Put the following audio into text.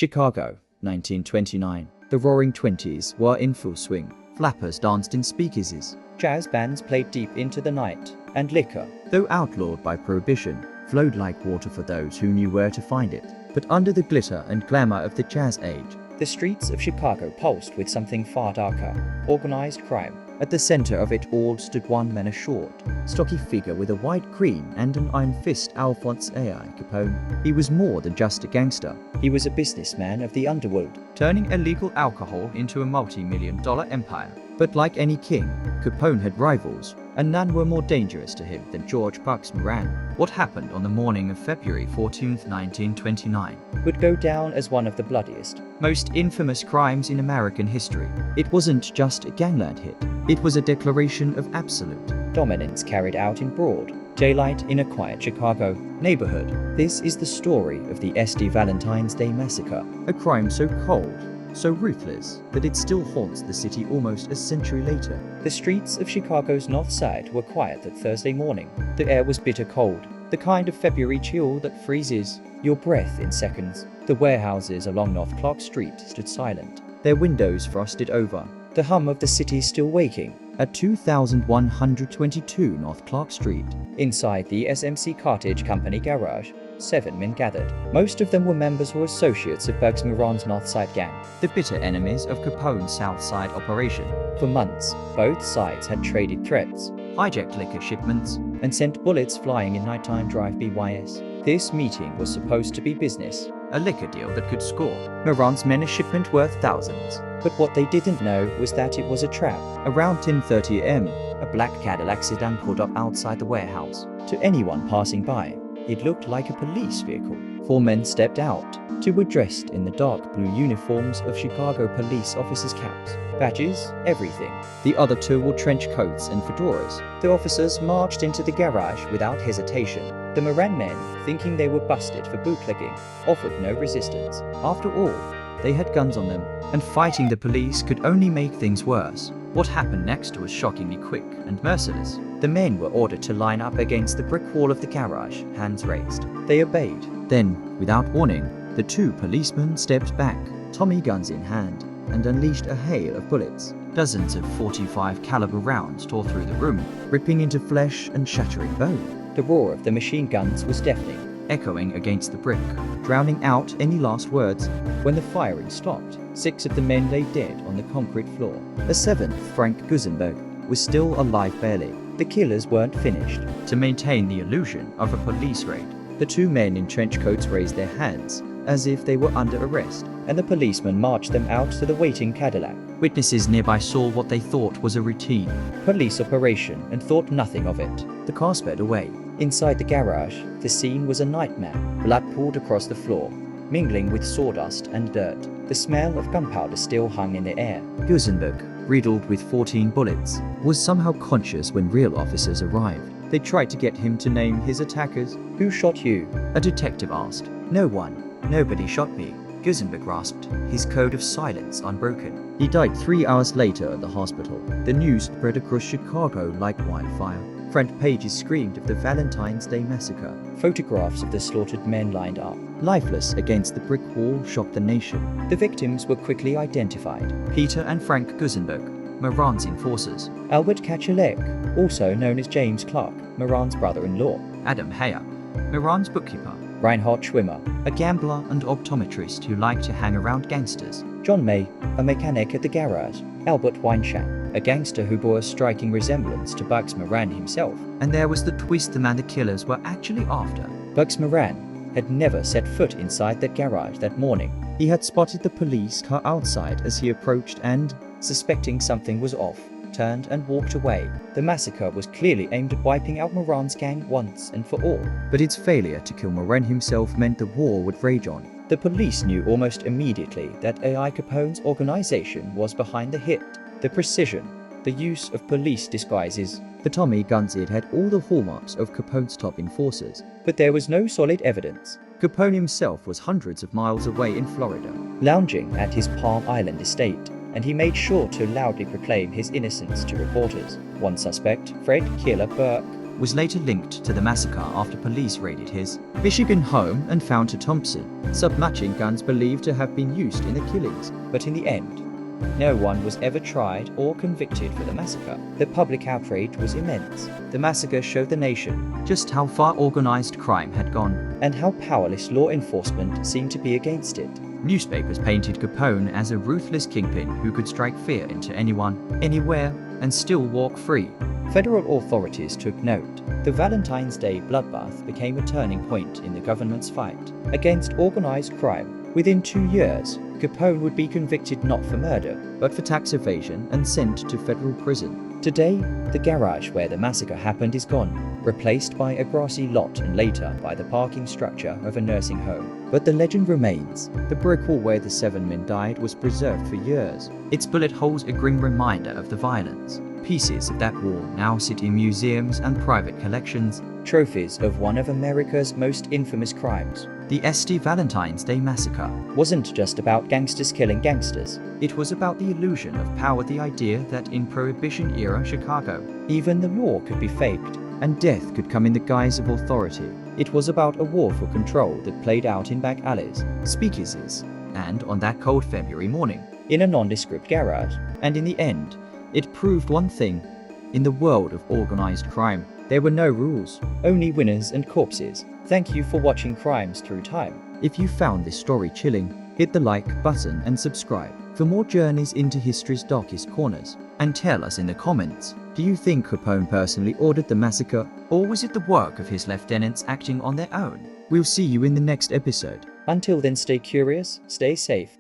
Chicago, 1929. The Roaring Twenties were in full swing. Flappers danced in speakeasies. Jazz bands played deep into the night, and liquor, though outlawed by Prohibition, flowed like water for those who knew where to find it. But under the glitter and glamour of the jazz age, the streets of Chicago pulsed with something far darker: organized crime. At the center of it all stood one man, a short, stocky figure with a wide grin and an iron fist, Alphonse A.I. Capone. He was more than just a gangster. He was a businessman of the underworld, turning illegal alcohol into a multi-million-dollar empire. But like any king, Capone had rivals, and none were more dangerous to him than George "Bugs" Moran. What happened on the morning of February 14, 1929, would go down as one of the bloodiest, most infamous crimes in American history. It wasn't just a gangland hit. It was a declaration of absolute dominance carried out in broad daylight in a quiet Chicago neighborhood. This is the story of the Valentine's Day Massacre, a crime so cold, so ruthless, that it still haunts the city almost a century later. The streets of Chicago's north side were quiet that Thursday morning. The air was bitter cold, the kind of February chill that freezes your breath in seconds. The warehouses along North Clark Street stood silent, their windows frosted over, the hum of the city still waking. At 2122 North Clark Street, inside the SMC Cartage Company garage, 7 men gathered. Most of them were members or associates of Bugs Moran's Northside gang, the bitter enemies of Capone's Southside operation. For months, both sides had traded threats, hijacked liquor shipments, and sent bullets flying in nighttime drive-bys. This meeting was supposed to be business, a liquor deal that could score Moran's men a shipment worth thousands. But what they didn't know was that it was a trap. Around 10:30 a.m., a black Cadillac sedan pulled up outside the warehouse. To anyone passing by, it looked like a police vehicle. 4 men stepped out. 2 were dressed in the dark blue uniforms of Chicago police officers' caps, badges, everything. The other 2 wore trench coats and fedoras. The officers marched into the garage without hesitation. The Moran men, thinking they were busted for bootlegging, offered no resistance. After all, they had guns on them, and fighting the police could only make things worse. What happened next was shockingly quick and merciless. The men were ordered to line up against the brick wall of the garage, hands raised. They obeyed. Then, without warning, the 2 policemen stepped back, Tommy guns in hand, and unleashed a hail of bullets. Dozens of .45 caliber rounds tore through the room, ripping into flesh and shattering bone. The roar of the machine guns was deafening, echoing against the brick, drowning out any last words. When the firing stopped, 6 of the men lay dead on the concrete floor. A 7th, Frank Gusenberg, was still alive barely. The killers weren't finished. To maintain the illusion of a police raid, the 2 men in trench coats raised their hands, as if they were under arrest, and the policeman marched them out to the waiting Cadillac. Witnesses nearby saw what they thought was a routine police operation and thought nothing of it. The car sped away. Inside the garage, the scene was a nightmare. Blood poured across the floor, mingling with sawdust and dirt. The smell of gunpowder still hung in the air. Gusenberg, riddled with 14 bullets, was somehow conscious when real officers arrived. They tried to get him to name his attackers. "Who shot you?" a detective asked. "No one. Nobody shot me," Gusenberg rasped, his code of silence unbroken. He died 3 hours later at the hospital. The news spread across Chicago like wildfire. Front pages screamed of the Valentine's Day Massacre. Photographs of the slaughtered men lined up, lifeless against the brick wall, shocked the nation. The victims were quickly identified: Peter and Frank Gusenberg, Moran's enforcers; Albert Kachalek, also known as James Clark, Moran's brother-in-law; Adam Heyer, Moran's bookkeeper; Reinhard Schwimmer, a gambler and optometrist who liked to hang around gangsters; John May, a mechanic at the garage; Albert Weinschap, a gangster who bore a striking resemblance to Bugs Moran himself. And there was the twist: the man the killers were actually after. Bugs Moran had never set foot inside that garage that morning. He had spotted the police car outside as he approached and, suspecting something was off, turned and walked away. The massacre was clearly aimed at wiping out Moran's gang once and for all. But its failure to kill Moran himself meant the war would rage on. The police knew almost immediately that A.I. Capone's organization was behind the hit. The precision, the use of police disguises, the Tommy guns, it had all the hallmarks of Capone's top enforcers. But there was no solid evidence. Capone himself was hundreds of miles away in Florida, lounging at his Palm Island estate, and he made sure to loudly proclaim his innocence to reporters. One suspect, Fred "Killer" Burke, was later linked to the massacre after police raided his Michigan home and found 2 Thompson submachine guns believed to have been used in the killings, but in the end, no one was ever tried or convicted for the massacre. The public outrage was immense. The massacre showed the nation just how far organized crime had gone, and how powerless law enforcement seemed to be against it. Newspapers painted Capone as a ruthless kingpin who could strike fear into anyone, anywhere, and still walk free. Federal authorities took note. The Valentine's Day bloodbath became a turning point in the government's fight against organized crime. Within 2 years, Capone would be convicted not for murder, but for tax evasion and sent to federal prison. Today, the garage where the massacre happened is gone, replaced by a grassy lot and later by the parking structure of a nursing home. But the legend remains. The brick wall where the 7 men died was preserved for years. Its bullet holds a grim reminder of the violence. Pieces of that wall now sit in museums and private collections, trophies of one of America's most infamous crimes. The St. Valentine's Day Massacre wasn't just about gangsters killing gangsters. It was about the illusion of power, the idea that in Prohibition-era Chicago, even the law could be faked, and death could come in the guise of authority. It was about a war for control that played out in back alleys, speakeasies, and on that cold February morning, in a nondescript garage. And in the end, it proved one thing. In the world of organized crime, there were no rules, only winners and corpses. Thank you for watching Crimes Through Time. If you found this story chilling, hit the like button and subscribe for more journeys into history's darkest corners. And tell us in the comments, do you think Capone personally ordered the massacre, or was it the work of his lieutenants acting on their own? We'll see you in the next episode. Until then, stay curious, stay safe,